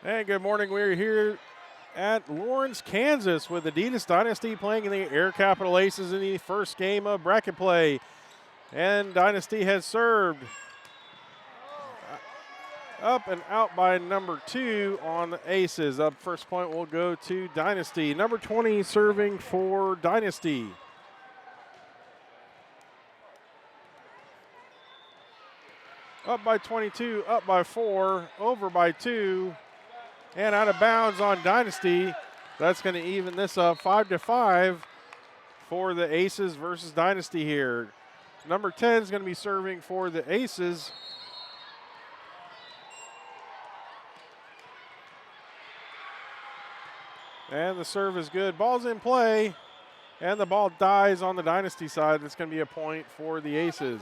Hey, good morning. We're here at Lawrence, Kansas with Adidas Dynasty playing in the Air Capital Aces in the first game of bracket play. And Dynasty has served up and out by number 2 on the Aces. Up first point will go to Dynasty. Number 20 serving for Dynasty. Up by 22, up by 4, over by 2, and out of bounds on Dynasty. That's going to even this up 5-5 for the Aces versus Dynasty here. Number 10 is going to be serving for the Aces. And the serve is good. Ball's in play, and the ball dies on the Dynasty side. It's going to be a point for the Aces.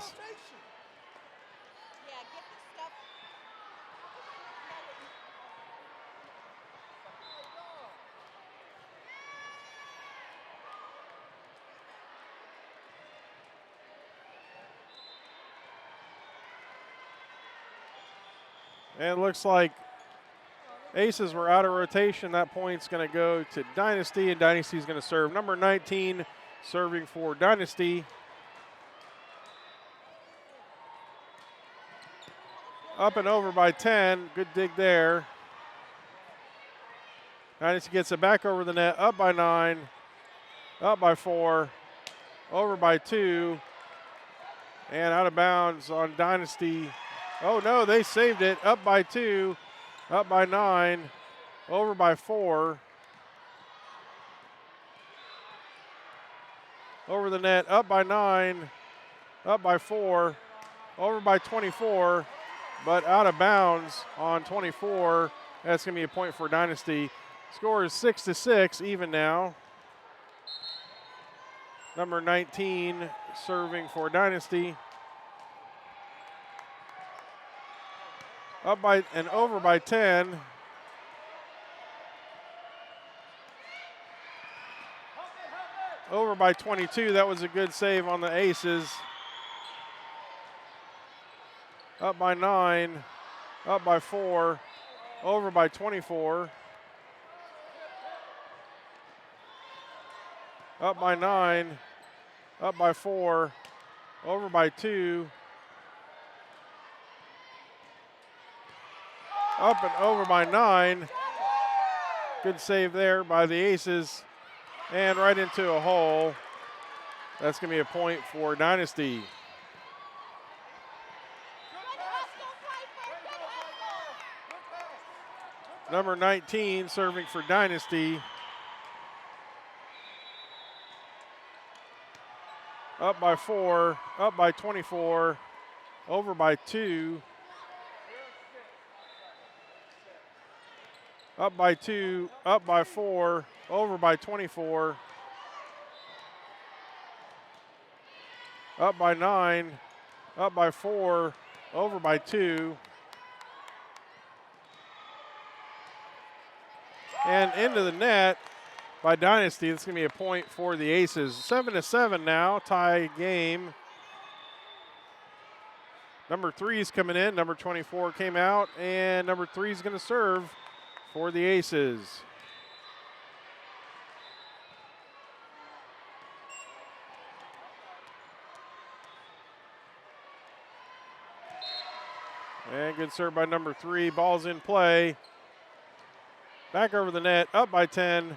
And it looks like Aces were out of rotation. That point's going to go to Dynasty, and Dynasty's going to serve. Number 19 serving for Dynasty. Up and over by 10. Good dig there. Dynasty gets it back over the net. Up by 9. Up by 4. Over by 2. And out of bounds on Dynasty. Oh, no, they saved it. Up by 2. Up by 9, over by 4, over the net, up by 9, up by 4, over by 24, but out of bounds on 24. That's going to be a point for Dynasty. Score is 6-6, even now. Number 19 serving for Dynasty. Up by and over by 10. Over by 22. That was a good save on the Aces. Up by 9. Up by 4. Over by 24. Up by 9. Up by 4. Over by 2. Up and over by 9. Good save there by the Aces. And right into a hole. That's going to be a point for Dynasty. Number 19 serving for Dynasty. Up by 4, up by 24, over by 2. Up by 2, up by 4, over by 24. Up by 9, up by 4, over by 2. And into the net by Dynasty. That's going to be a point for the Aces. 7-7 now, tie game. Number 3 is coming in. Number 24 came out, and number 3 is going to serve for the Aces. And good serve by number 3. Ball's in play. Back over the net, up by 10,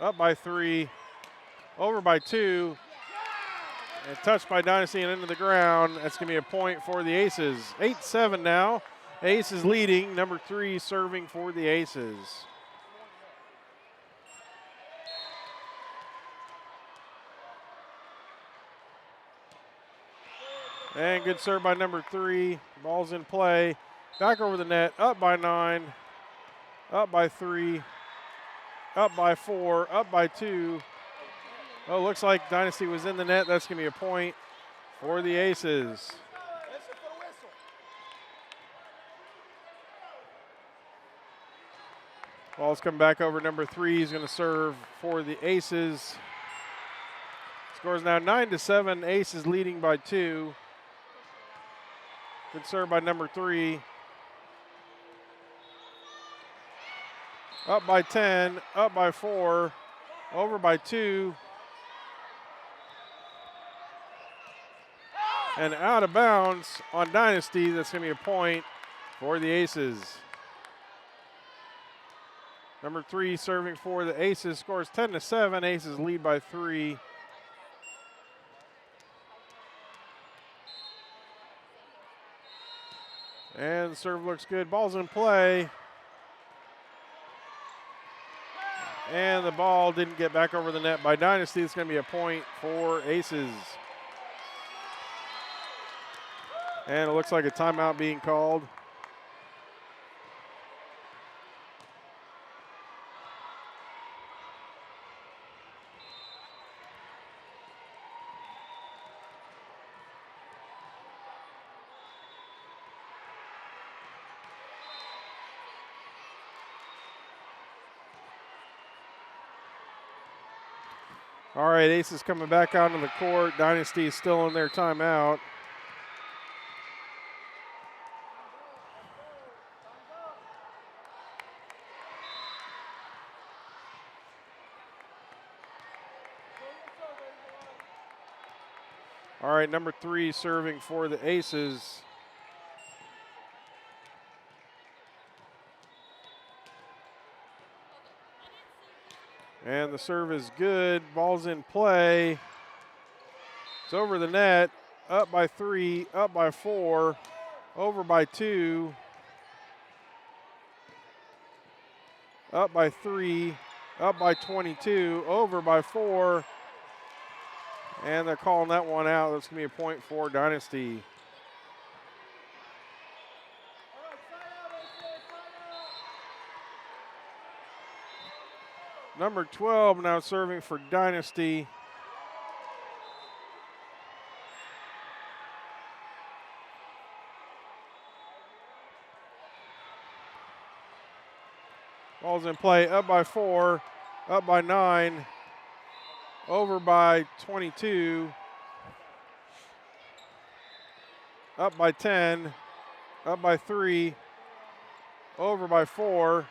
up by 3, over by 2, and touched by Dynasty and into the ground. That's going to be a point for the Aces. 8-7 now. Aces leading, number 3 serving for the Aces. And good serve by number 3. Ball's in play. Back over the net, up by 9, up by 3, up by 4, up by 2. Oh, looks like Dynasty was in the net. That's going to be a point for the Aces. Ball's coming back over number 3. He's going to serve for the Aces. Score is now 9-7. Aces leading by 2. Good serve by number 3. up by 10, up by 4, over by 2, and out of bounds on Dynasty. That's going to be a point for the Aces. Number 3 serving for the Aces, scores 10-7. Aces lead by 3. And the serve looks good. Ball's in play. And the ball didn't get back over the net by Dynasty. It's going to be a point for Aces. And it looks like a timeout being called. All right, Aces coming back onto the court. Dynasty is still in their timeout. All right, number 3 serving for the Aces. And the serve is good. Ball's in play. It's over the net. Up by 3, up by 4, over by 2, up by 3, up by 22, over by 4. And they're calling that one out. That's going to be a point for Dynasty. Number 12 now serving for Dynasty. Ball's in play, up by 4, up by 9, over by 22, up by 10, up by 3, over by 4,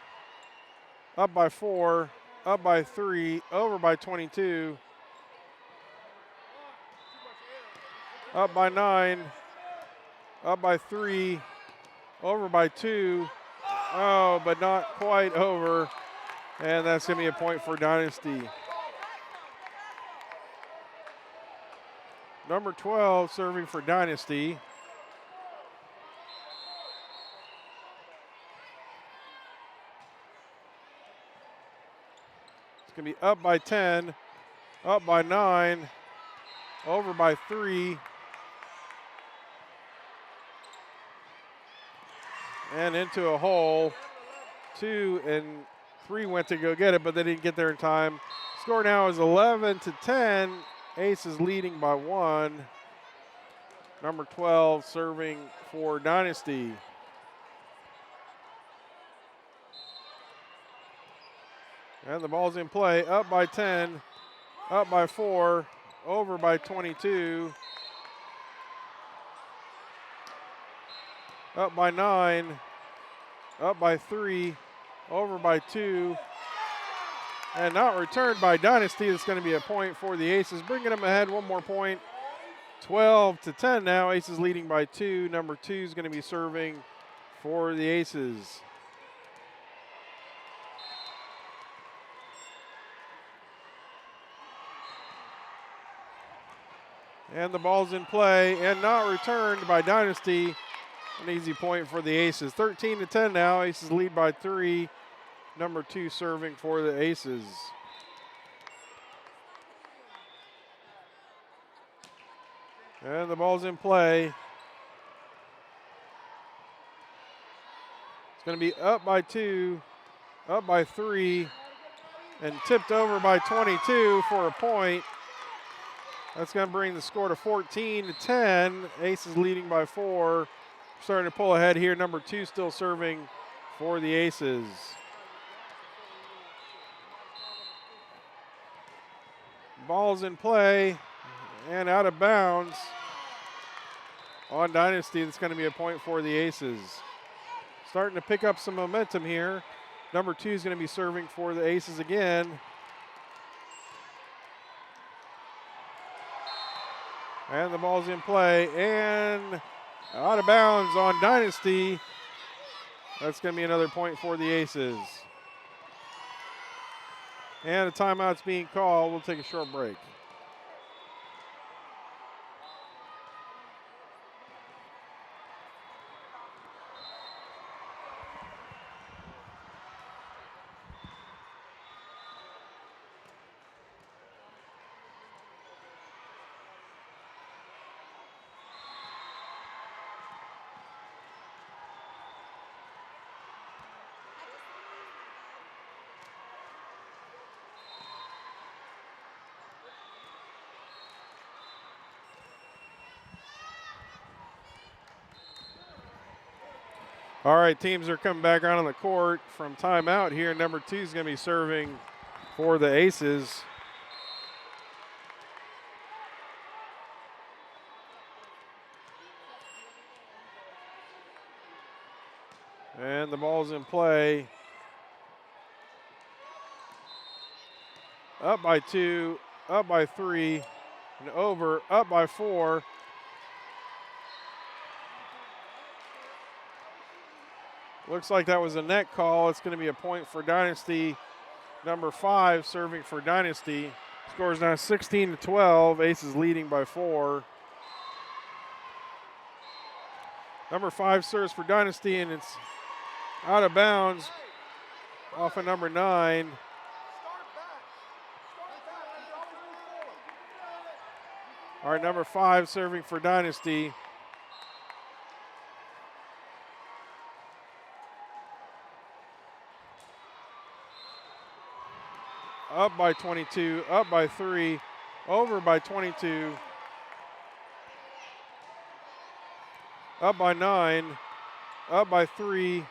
up by 4, up by 3, over by 22, up by 9, up by 3, over by 2. Oh, but not quite over. And that's going to be a point for Dynasty. Number 12 serving for Dynasty. It's going to be up by 10, up by 9, over by 3, and into a hole. 2 and 3 went to go get it, but they didn't get there in time. Score now is 11-10. Aces leading by 1. Number 12 serving for Dynasty. And the ball's in play. Up by 10, up by 4, over by 22, up by 9, up by 3, over by 2, and not returned by Dynasty. It's going to be a point for the Aces, bringing them ahead one more point. 12-10 now. Aces leading by 2. Number 2 is going to be serving for the Aces. And the ball's in play and not returned by Dynasty. An easy point for the Aces. 13-10 now. Aces lead by 3. Number 2 serving for the Aces. And the ball's in play. It's going to be up by 2, up by 3, and tipped over by 22 for a point. That's going to bring the score to 14-10. Aces leading by 4. Starting to pull ahead here. Number 2 still serving for the Aces. Ball's in play and out of bounds on Dynasty. That's going to be a point for the Aces. Starting to pick up some momentum here. Number 2 is going to be serving for the Aces again. And the ball's in play and out of bounds on Dynasty. That's going to be another point for the Aces. And a timeout's being called. We'll take a short break. All right, teams are coming back out on the court from timeout here. Number 2 is going to be serving for the Aces. And the ball's in play. Up by 2, up by 3, and over, up by 4. Looks like that was a net call. It's going to be a point for Dynasty. Number 5 serving for Dynasty. Scores now 16-12. Aces leading by 4. Number 5 serves for Dynasty, and it's out of bounds off of number 9. All right, number 5 serving for Dynasty. Up by 22, up by 3, over by 22, up by 9, up by 3,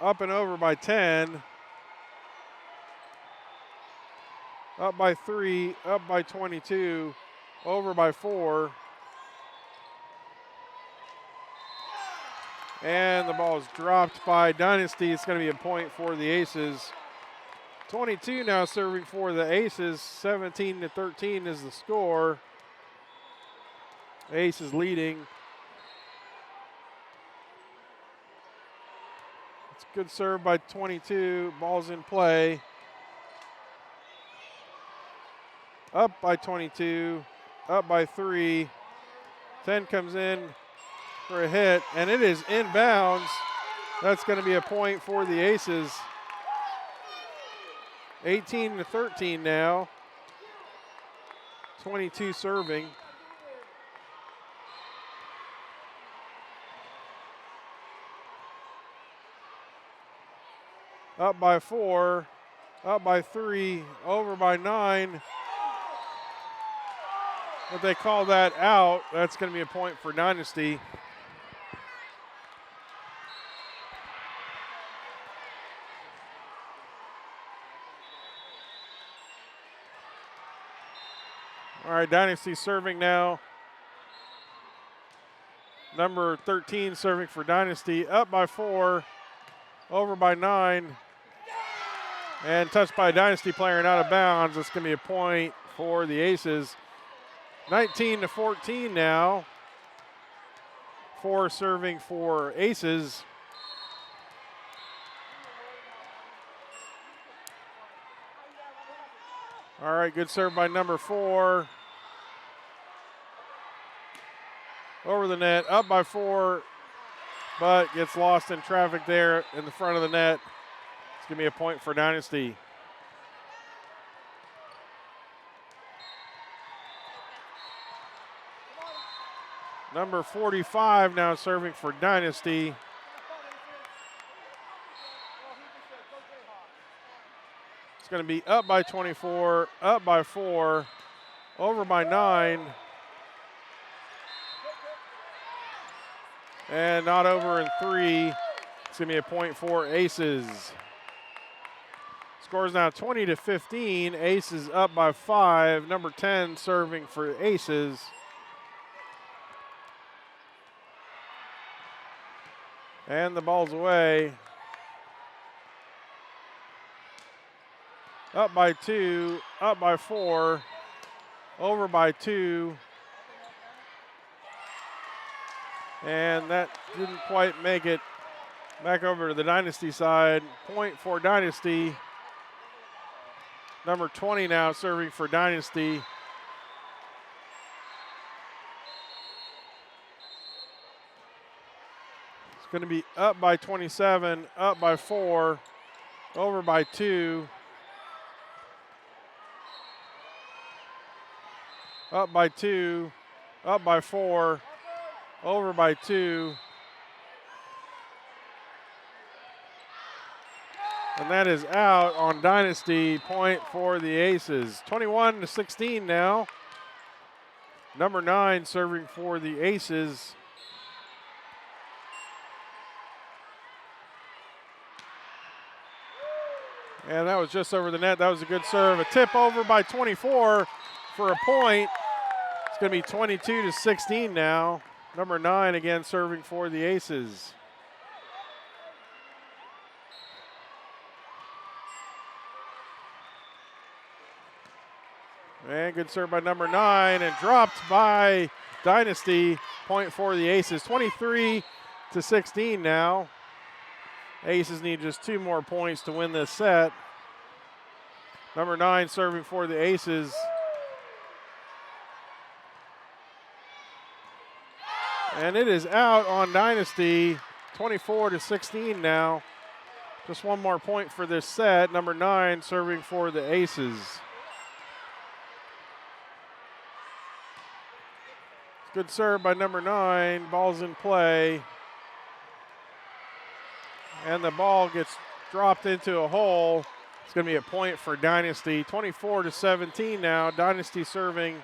up and over by 10, up by 3, up by 22, over by 4, and the ball is dropped by Dynasty. It's going to be a point for the Aces. 22 now serving for the Aces. 17-13 is the score. Aces leading. It's a good serve by 22. Ball's in play. Up by 22. Up by 3. 10 comes in for a hit, and it is inbounds. That's going to be a point for the Aces. 18-13 now. 22 serving. Up by 4, up by 3, over by 9. But they call that out. That's going to be a point for Dynasty. All right, Dynasty serving now. Number 13 serving for Dynasty. Up by 4, over by 9. And touched by a Dynasty player and out of bounds. It's going to be a point for the Aces. 19-14 now. 4 serving for Aces. All right, good serve by number 4. Over the net, up by 4, but gets lost in traffic there in the front of the net. It's going to be a point for Dynasty. Number 45 now serving for Dynasty. It's going to be up by 24, up by 4, over by 9. And not over in 3. It's going to be a point for Aces. Scores now 20-15. Aces up by 5. Number 10 serving for Aces. And the ball's away. up by 2, up by 4, over by 2. And that didn't quite make it. Back over to the Dynasty side. Point for Dynasty. Number 20 now serving for Dynasty. It's going to be up by 27, up by 4, over by 2, up by 2, up by 4, over by 2. And that is out on Dynasty. Point for the Aces. 21-16 now. Number 9 serving for the Aces. And that was just over the net. That was a good serve. A tip over by 24 for a point. It's going to be 22-16 now. Number 9 again serving for the Aces. And good serve by number 9 and dropped by Dynasty. Point for the Aces. 23-16 now. Aces need just 2 more points to win this set. Number 9 serving for the Aces. And it is out on Dynasty. 24-16 now. Just 1 more point for this set. Number 9 serving for the Aces. Good serve by number 9. Ball's in play. And the ball gets dropped into a hole. It's going to be a point for Dynasty. 24-17 now. Dynasty serving.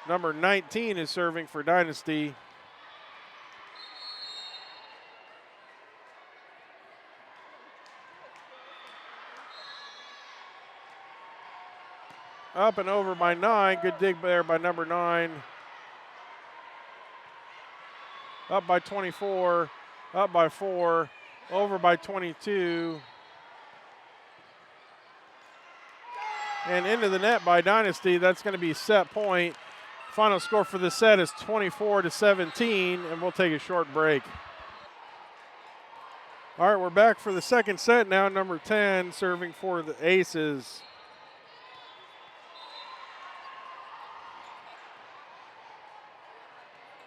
Number 19 is serving for Dynasty. Up and over by 9. Good dig there by number 9. Up by 24. Up by 4. Over by 22. And into the net by Dynasty. That's going to be set point. Final score for the set is 24-17, and we'll take a short break. All right, we're back for the second set now. Number 10 serving for the Aces.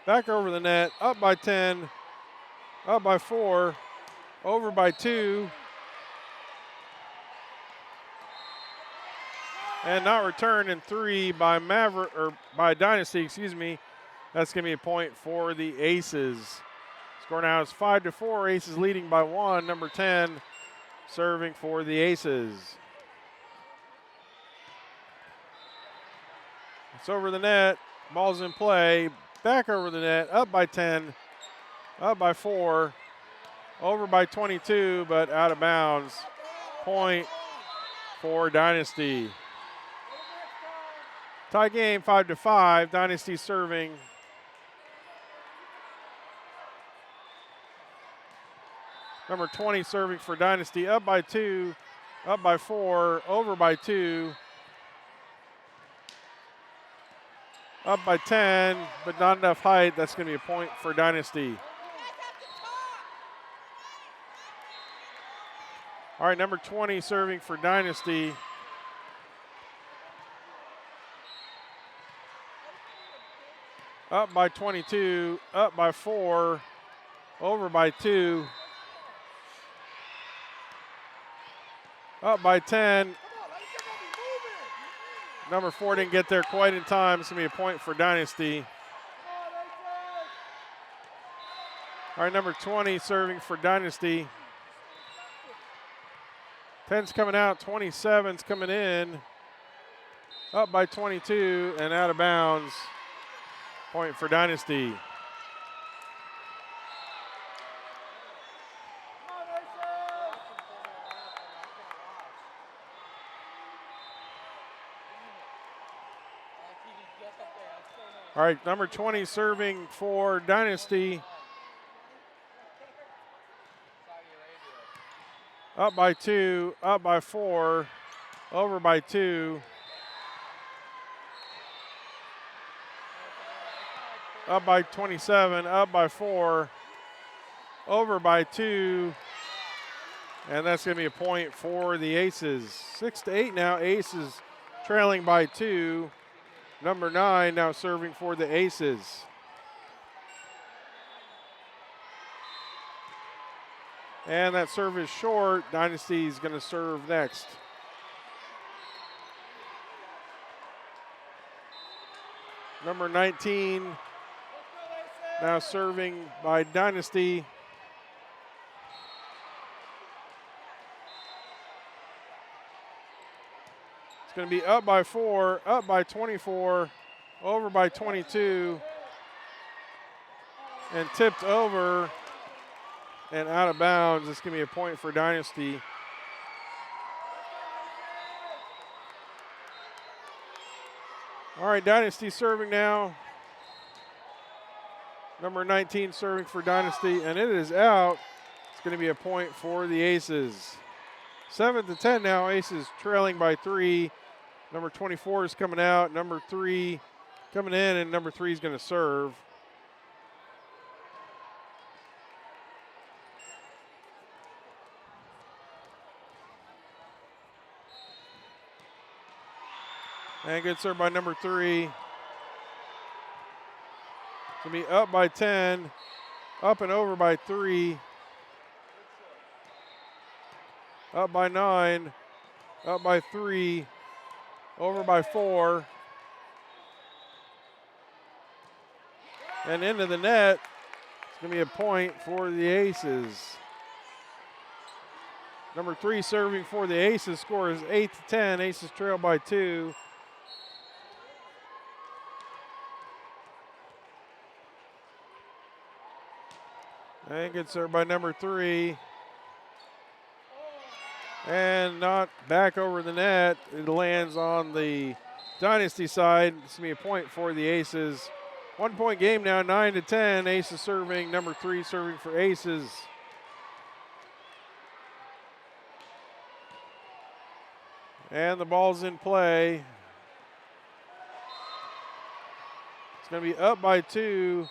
Back over the net, up by 10, up by 4, over by 2. And not returned in 3 by by Dynasty, excuse me. That's going to be a point for the Aces. Score now is 5-4. Aces leading by 1. Number 10 serving for the Aces. It's over the net. Ball's in play. Back over the net. Up by 10. Up by 4. Over by 22, but out of bounds. Point for Dynasty. Tie game 5-5. Dynasty serving. Number 20 serving for Dynasty. Up by 2. Up by 4. Over by 2. Up by 10, but not enough height. That's going to be a point for Dynasty. All right, number 20 serving for Dynasty. Up by 22, up by 4, over by 2. Up by 10. Number 4 didn't get there quite in time. It's going to be a point for Dynasty. All right, number 20 serving for Dynasty. 10's coming out, 27's coming in. Up by 22 and out of bounds. Point for Dynasty. All right, number 20 serving for Dynasty. Up by 2, up by 4, over by 2. Up by 27, up by 4, over by 2, and that's going to be a point for the Aces. 6-8 now, Aces trailing by 2. Number 9 now serving for the Aces. And that serve is short. Dynasty is going to serve next. Number 19 now serving by Dynasty. It's going to be up by 4, up by 24, over by 22, and tipped over and out of bounds. It's going to be a point for Dynasty. All right, Dynasty serving now. Number 19 serving for Dynasty, and it is out. It's going to be a point for the Aces. 7-10 now, Aces trailing by 3. Number 24 is coming out, number 3 coming in, and number 3 is going to serve. And good serve by number 3. It's going to be up by 10, up and over by 3, up by 9, up by 3, over by 4, and into the net. It's going to be a point for the Aces. Number 3 serving for the Aces. Score is 8-10. Aces trail by 2. And good serve by number 3. And not back over the net. It lands on the Dynasty side. It's going to be a point for the Aces. 1 point game now, 9-10. Aces serving, number 3 serving for Aces. And the ball's in play. It's going to be up by 2,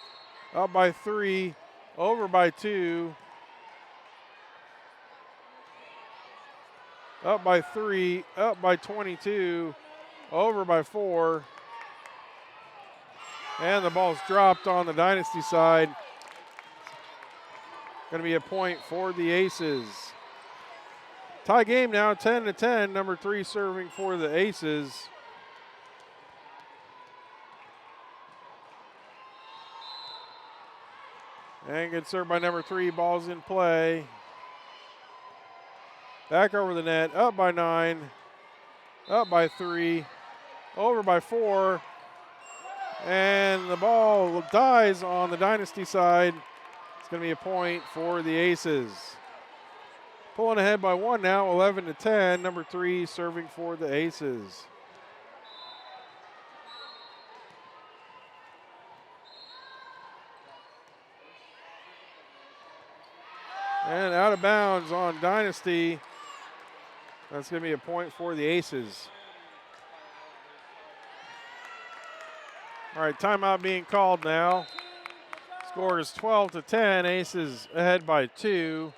up by 3, over by 2, up by 3, up by 22, over by 4, and the ball's dropped on the Dynasty side. Going to be a point for the Aces. Tie game now, 10-10. Number 3 serving for the Aces. And good serve by number 3. Ball's in play. Back over the net. Up by 9. Up by 3. Over by 4. And the ball dies on the Dynasty side. It's going to be a point for the Aces. Pulling ahead by 1 now, 11-10. Number 3 serving for the Aces. And out of bounds on Dynasty. That's going to be a point for the Aces. All right, timeout being called now. Score is 12-10. Aces ahead by 2.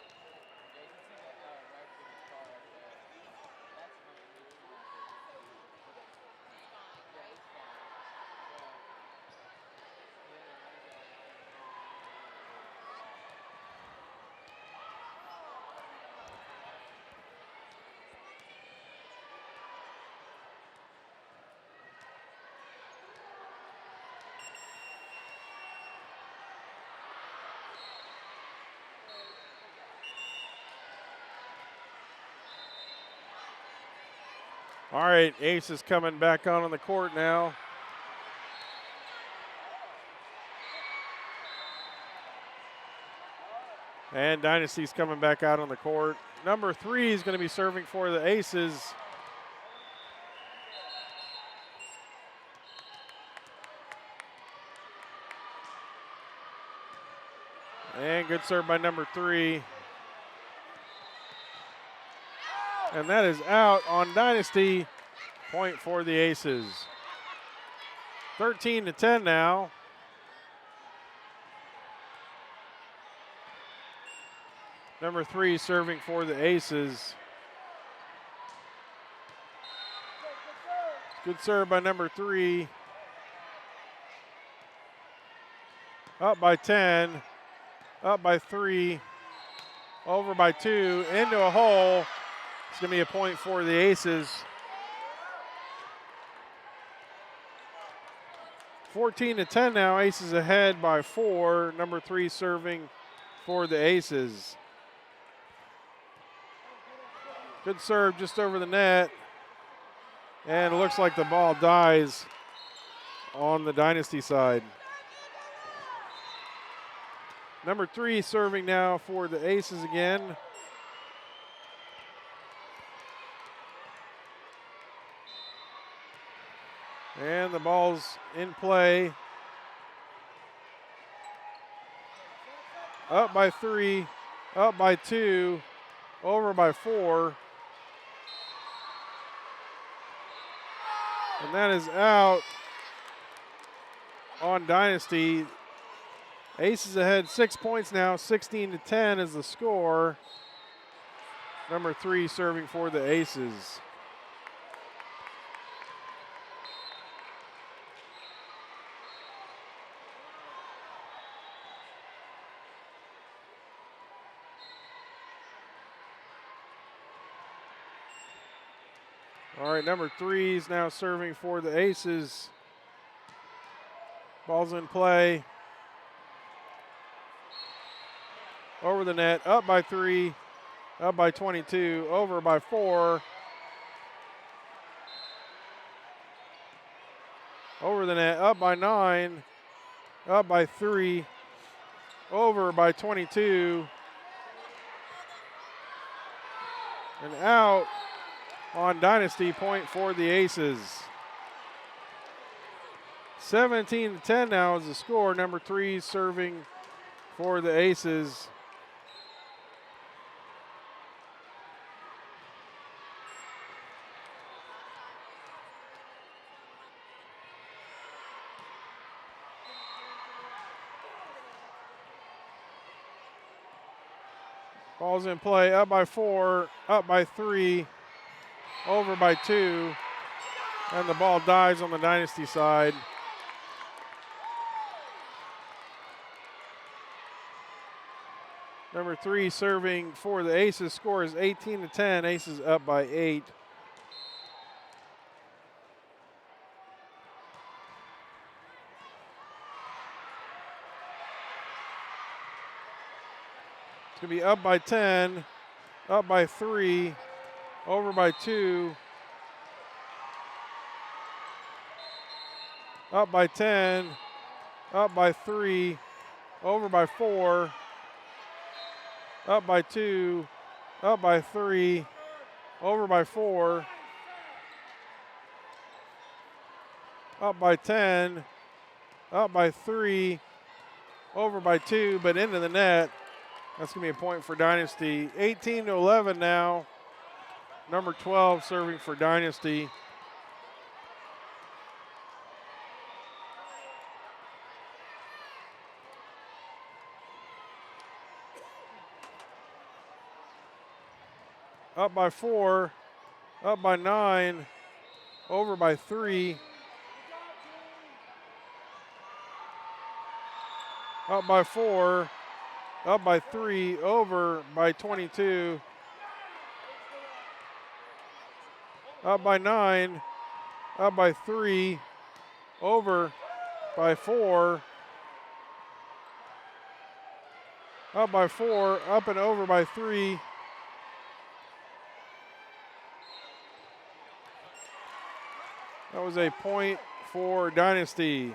All right, Aces coming back on the court now. And Dynasty's coming back out on the court. Number 3 is going to be serving for the Aces. And good serve by number 3. And that is out on Dynasty. Point for the Aces. 13-10 now. Number 3 serving for the Aces. Good serve by number 3. Up by 10. Up by 3. Over by 2. Into a hole. It's going to be a point for the Aces. 14-10 now. Aces ahead by 4. Number 3 serving for the Aces. Good serve just over the net. And it looks like the ball dies on the Dynasty side. Number 3 serving now for the Aces again. And the ball's in play. Up by 3, up by 2, over by 4. And that is out on Dynasty. Aces ahead 6 points now, 16-10 is the score. Number 3 serving for the Aces. All right, number 3 is now serving for the Aces. Ball's in play. Over the net, up by 3, up by 22, over by 4. Over the net, up by 9, up by 3, over by 22. And out on Dynasty, point for the Aces. 17-10 now is the score. Number 3 serving for the Aces. Ball's in play, up by 4, up by 3, over by 2, and the ball dies on the Dynasty side. Number 3 serving for the Aces. Score is 18-10. Aces up by 8. It's going to be up by 10, up by 3, over by 2, up by 10, up by 3, over by 4, up by 2, up by 3, over by 4, up by 10, up by 3, over by 2, but into the net. That's going to be a point for Dynasty. 18-11 now. Number 12 serving for Dynasty. Up by 4, up by 9, over by 3, up by 4, up by 3, over by 22, up by 9, up by 3, over by 4, up by 4, up and over by 3, that was a point for Dynasty.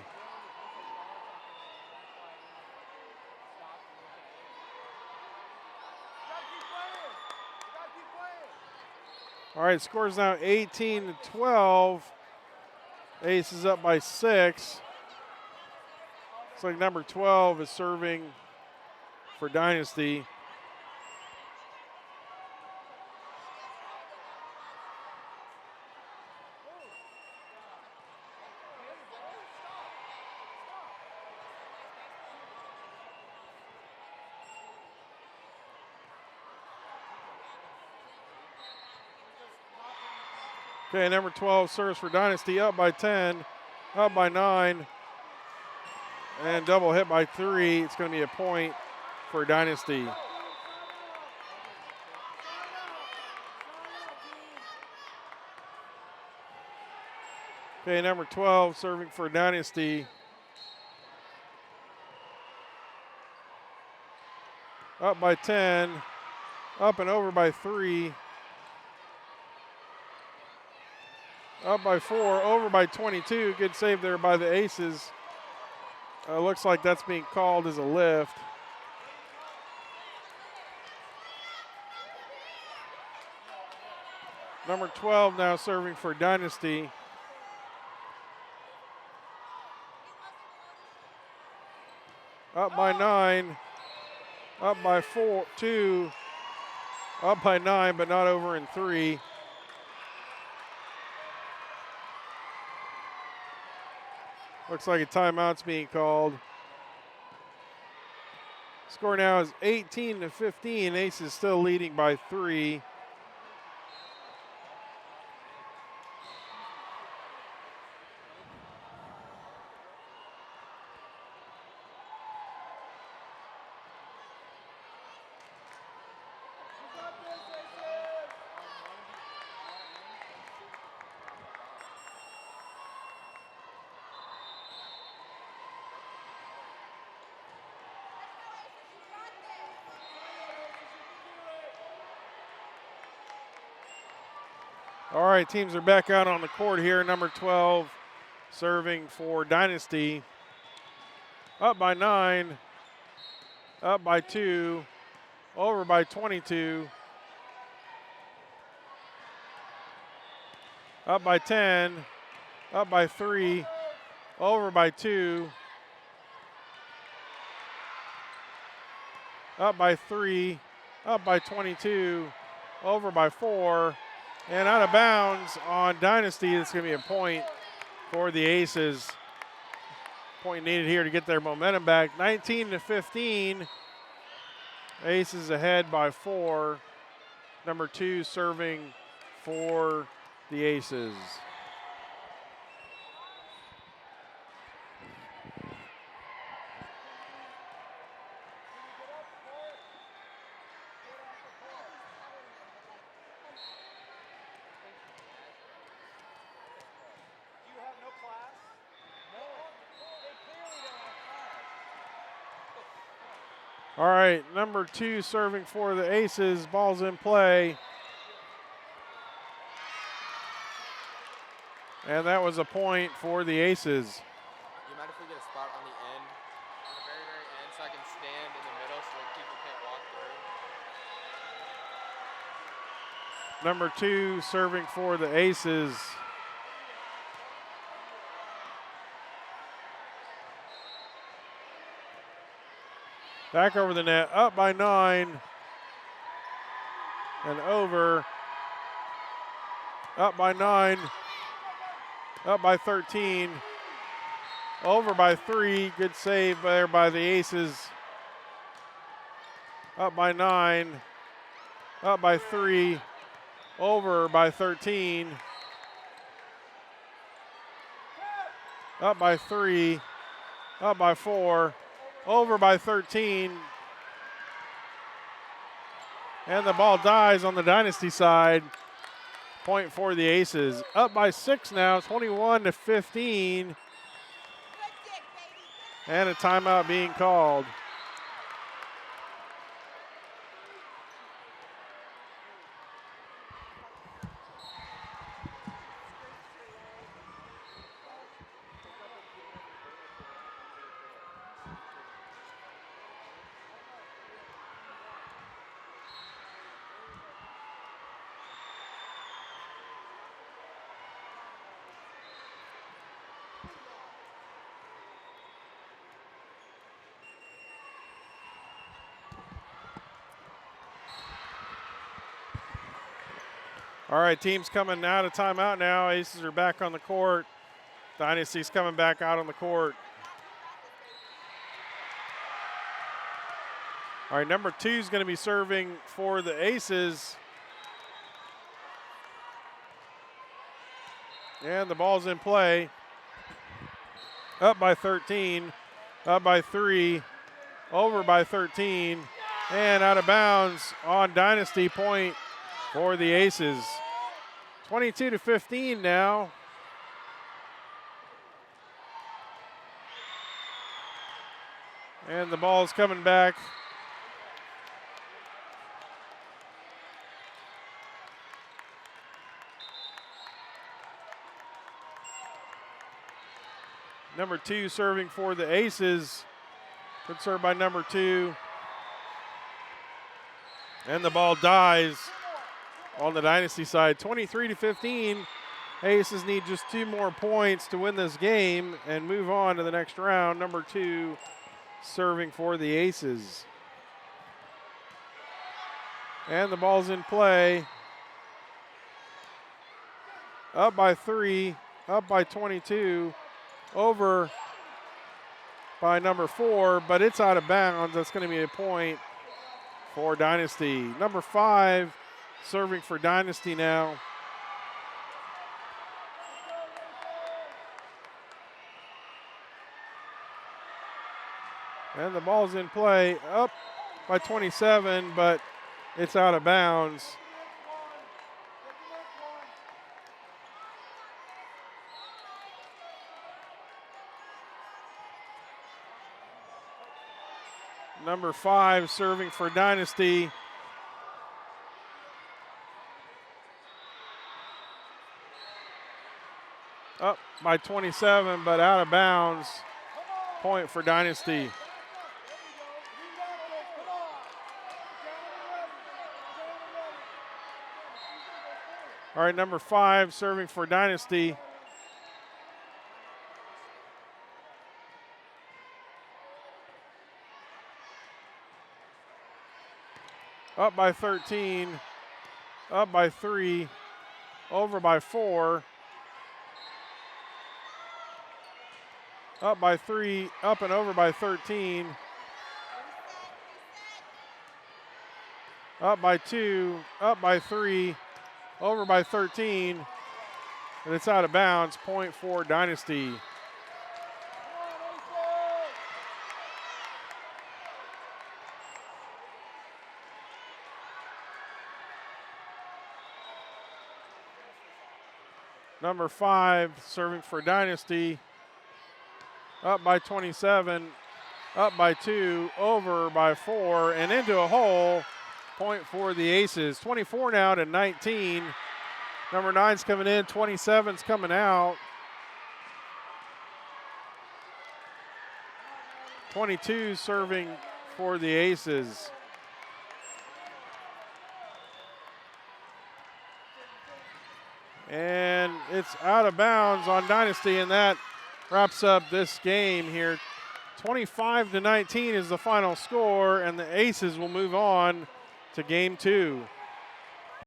All right, score's now 18-12. Aces up by 6. Looks like number 12 is serving for Dynasty. Okay, number 12 serves for Dynasty, up by 10, up by 9, and double hit by 3. It's going to be a point for Dynasty. Okay, number 12 serving for Dynasty. Up by 10, up and over by 3. Up by 4, over by 22. Good save there by the Aces. Looks like that's being called as a lift. Number 12 now serving for Dynasty. Up by 9, up by 2, up by 9, but not over in 3. Looks like a timeout's being called. Score now is 18-15. Aces still leading by 3. All right, teams are back out on the court here. Number 12 serving for Dynasty. Up by 9, up by 2, over by 22, up by 10, up by 3, over by 2, up by 3, up by 22, over by 4, and out of bounds on Dynasty. It's going to be a point for the Aces. Point needed here to get their momentum back. 19-15. Aces ahead by 4. Number 2 serving for the Aces. All right, number 2 serving for the Aces. Ball's in play. And that was a point for the Aces. You mind if we get a spot on the end? On the very, very end, so I can stand in the middle so that people can't walk through. Number 2 serving for the Aces. Back over the net, up by 9, and over, up by 9, up by 13, over by 3, good save there by the Aces, up by 9, up by 3, over by 13, up by 3, up by 4, over by 13, and the ball dies on the Dynasty side. Point for the Aces. Up by 6 now, 21-15, and a timeout being called. All right, team's coming out of timeout now. Aces are back on the court. Dynasty's coming back out on the court. All right, number 2 is going to be serving for the Aces. And the ball's in play. Up by 13, up by 3, over by 13, and out of bounds on Dynasty, point for the Aces. 22-15 now. And the ball's coming back. Number 2 serving for the Aces. Good serve by number 2. And the ball dies on the Dynasty side. 23-15. Aces need just 2 more points to win this game and move on to the next round. Number 2 serving for the Aces. And the ball's in play. Up by 3, up by 22. Over by number 4, but it's out of bounds. That's going to be a point for Dynasty. Number 5 serving for Dynasty now. And the ball's in play, up by 27, but it's out of bounds. Number 5 serving for Dynasty. Up by 27, but out of bounds. Point for Dynasty. All right, number 5 serving for Dynasty. Up by 13, up by 3, over by 4. Up by 3, up and over by 13. Up by 2, up by 3, over by 13. And it's out of bounds, point for Dynasty. Number 5 serving for Dynasty. Up by 27, up by 2, over by 4, and into a hole. Point for the Aces. 24 now to 19. Number 9's coming in, 27's coming out. 22 serving for the Aces. And it's out of bounds on Dynasty, and that wraps up this game here. 25-19 is the final score, and the Aces will move on to game 2.